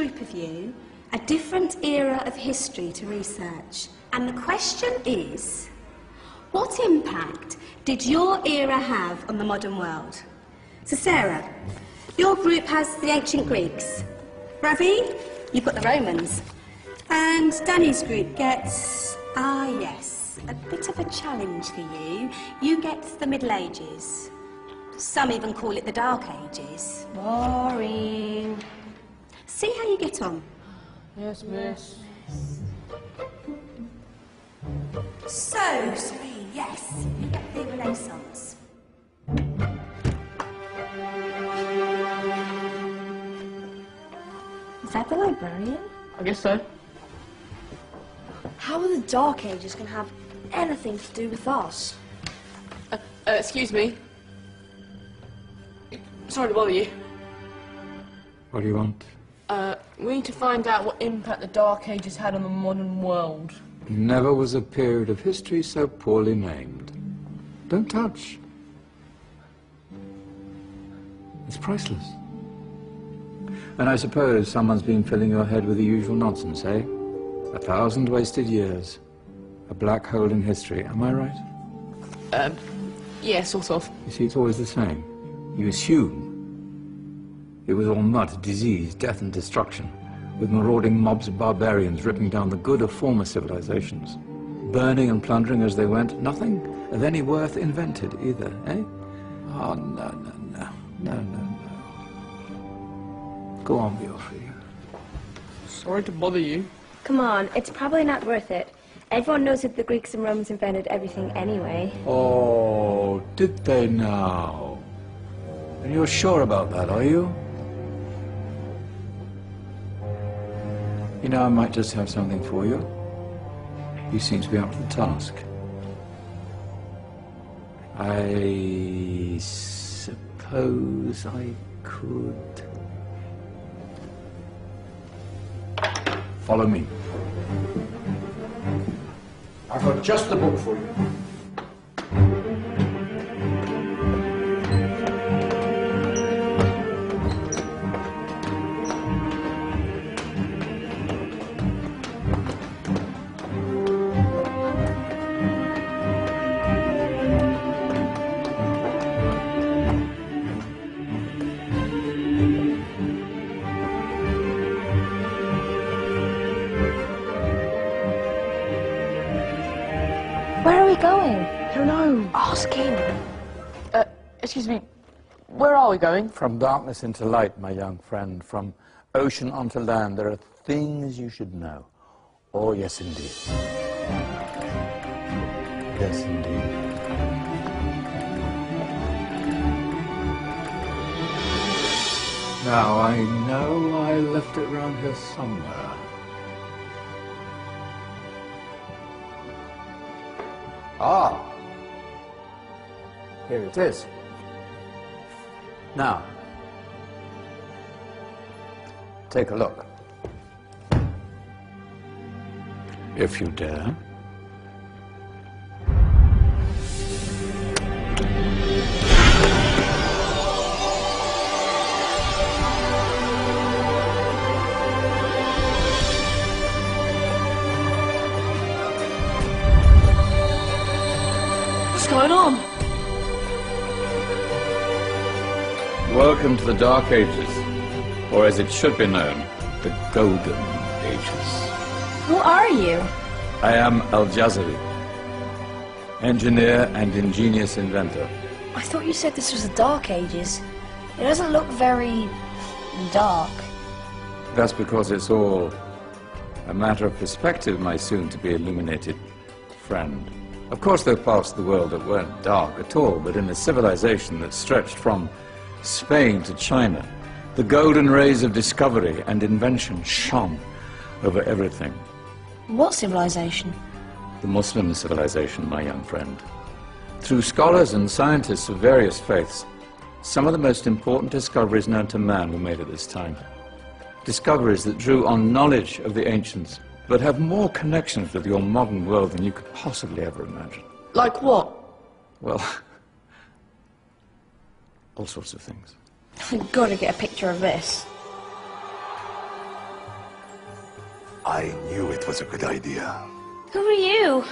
group of you a different era of history to research. And the question is, what impact did your era have on the modern world? So Sarah, your group has the ancient Greeks. Ravi, you've got the Romans. And Danny's group gets, yes, a bit of a challenge for you. You get the Middle Ages. Some even call it the Dark Ages. Boring. See how you get on. Yes, miss. So, Sri, yes, you get the Renaissance. Is that the librarian? I guess so. How are the Dark Ages going to have anything to do with us? Excuse me. Sorry to bother you. What do you want? We need to find out what impact the Dark Ages had on the modern world. Never was a period of history so poorly named. Don't touch. It's priceless. And I suppose someone's been filling your head with the usual nonsense, eh? 1,000 wasted years. A black hole in history, am I right? Yeah, sort of. You see, it's always the same. You assume it was all mud, disease, death and destruction, with marauding mobs of barbarians ripping down the good of former civilizations, burning and plundering as they went. Nothing of any worth invented either, eh? Oh, no. Go on, Beofrey. Sorry to bother you. Come on, it's probably not worth it. Everyone knows that the Greeks and Romans invented everything anyway. Oh, did they now? And you're sure about that, are you? You know, I might just have something for you. You seem to be up to the task. I suppose I could... Follow me. I've got just the book for you. Where are we going? I don't know. Ask him. Excuse me. Where are we going? From darkness into light, my young friend. From ocean onto land, there are things you should know. Oh, yes, indeed. Yes, indeed. Now, I know I left it around here somewhere. Ah! Here it is. Now, take a look. If you dare. What's going on? Welcome to the Dark Ages, or as it should be known, the Golden Ages. Who are you? I am Al-Jazari, engineer and ingenious inventor. I thought you said this was the Dark Ages. It doesn't look very dark. That's because it's all a matter of perspective, my soon-to-be illuminated friend. Of course, there are parts of the world that weren't dark at all, but in a civilization that stretched from Spain to China, the golden rays of discovery and invention shone over everything. What civilization? The Muslim civilization, my young friend. Through scholars and scientists of various faiths, some of the most important discoveries known to man were made at this time. Discoveries that drew on knowledge of the ancients, but have more connections with your modern world than you could possibly ever imagine. Like what? Well, all sorts of things. I've got to get a picture of this. I knew it was a good idea. Who are you?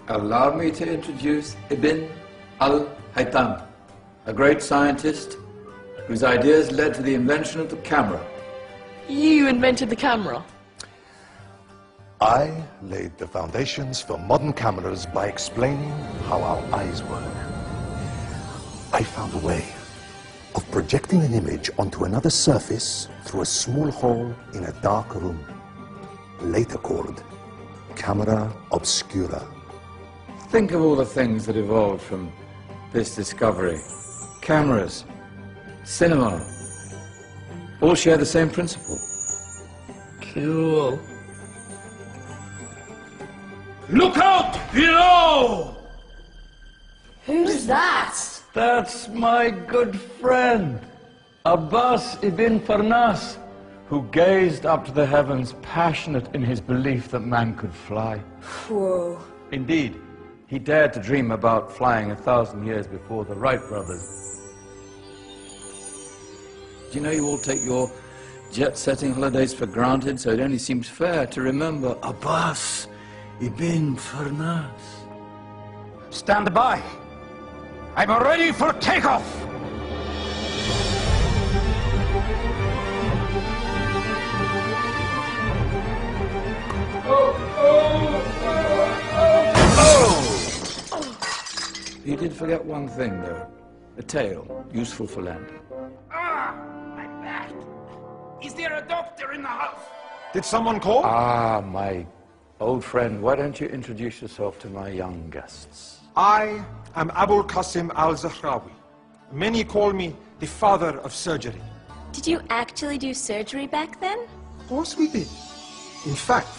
Allow me to introduce Ibn al-Haytham, a great scientist whose ideas led to the invention of the camera. You invented the camera? I laid the foundations for modern cameras by explaining how our eyes work. I found a way of projecting an image onto another surface through a small hole in a dark room, later called camera obscura. Think of all the things that evolved from this discovery. Cameras, cinema, all share the same principle. Cool. Look out below! Who's that? That's my good friend, Abbas ibn Farnas, who gazed up to the heavens, passionate in his belief that man could fly. Whoa. Indeed, he dared to dream about flying 1,000 years before the Wright brothers. Do you know you all take your jet-setting holidays for granted, so it only seems fair to remember Abbas ibn Farnas. Stand by. I'm ready for takeoff. You did forget one thing, though. A tail, useful for landing. Ah, my back. Is there a doctor in the house? Did someone call? Ah, my old friend, why don't you introduce yourself to my young guests? I am Abul Qasim al-Zahrawi. Many call me the father of surgery. Did you actually do surgery back then? Of course we did. In fact,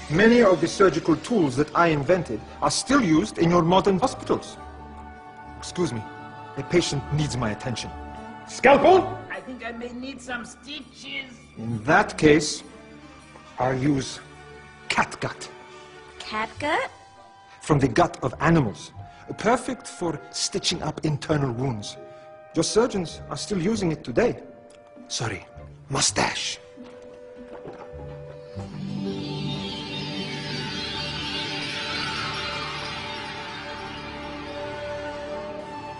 many of the surgical tools that I invented are still used in your modern hospitals. Excuse me, a patient needs my attention. Scalpel? I think I may need some stitches. In that case, I'll use catgut. Catgut? From the gut of animals. Perfect for stitching up internal wounds. Your surgeons are still using it today. Sorry, mustache.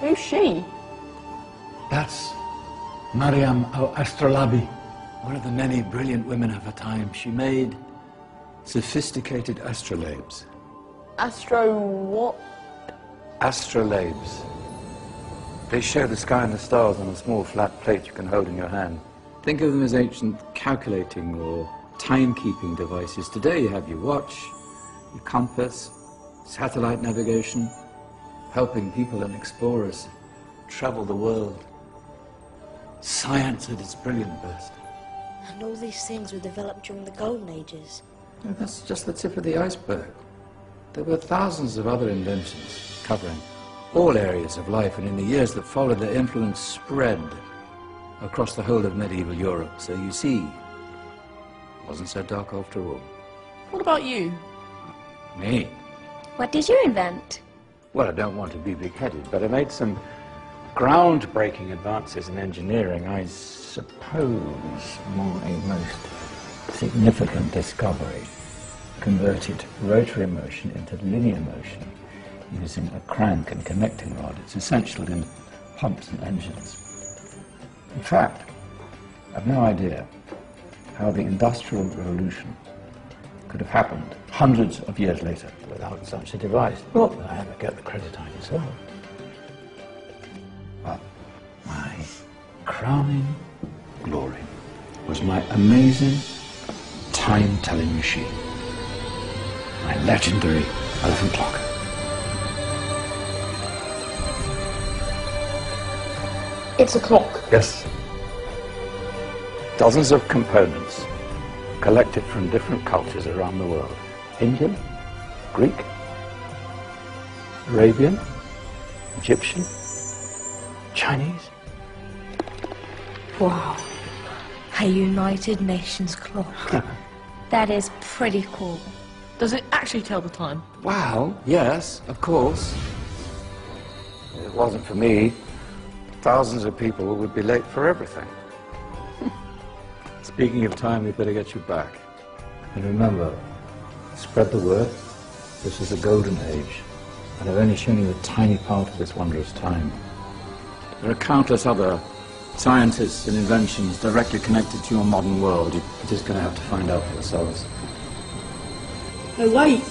Who's she? That's Maryam al-Astrolabi, one of the many brilliant women of her time. She made sophisticated astrolabes. Astro what? Astrolabes. They show the sky and the stars on a small flat plate you can hold in your hand. Think of them as ancient calculating or timekeeping devices. Today you have your watch, your compass, satellite navigation, helping people and explorers travel the world. Science at its brilliant best. And all these things were developed during the Golden Ages. No, that's just the tip of the iceberg. There were thousands of other inventions covering all areas of life, and in the years that followed, their influence spread across the whole of medieval Europe. So you see, it wasn't so dark after all. What about you? Me? What did you invent? Well, I don't want to be big-headed, but I made some groundbreaking advances in engineering. I suppose my most significant discovery converted rotary motion into linear motion using a crank and connecting rod. It's essential in pumps and engines. In fact, I've no idea how the Industrial Revolution could have happened hundreds of years later without such a device. Not that I ever get the credit I deserve. But my crowning glory was my amazing time-telling machine. My legendary elephant clock. It's a clock. Yes. Dozens of components collected from different cultures around the world. Indian, Greek, Arabian, Egyptian, Chinese. Wow. A United Nations clock. That is pretty cool. Does it actually tell the time? Well, yes, of course. If it wasn't for me, thousands of people would be late for everything. Speaking of time, we'd better get you back. And remember, spread the word. This is a golden age, and I've only shown you a tiny part of this wondrous time. There are countless other scientists and inventions directly connected to your modern world. You're just going to have to find out for yourselves. Oh, wait.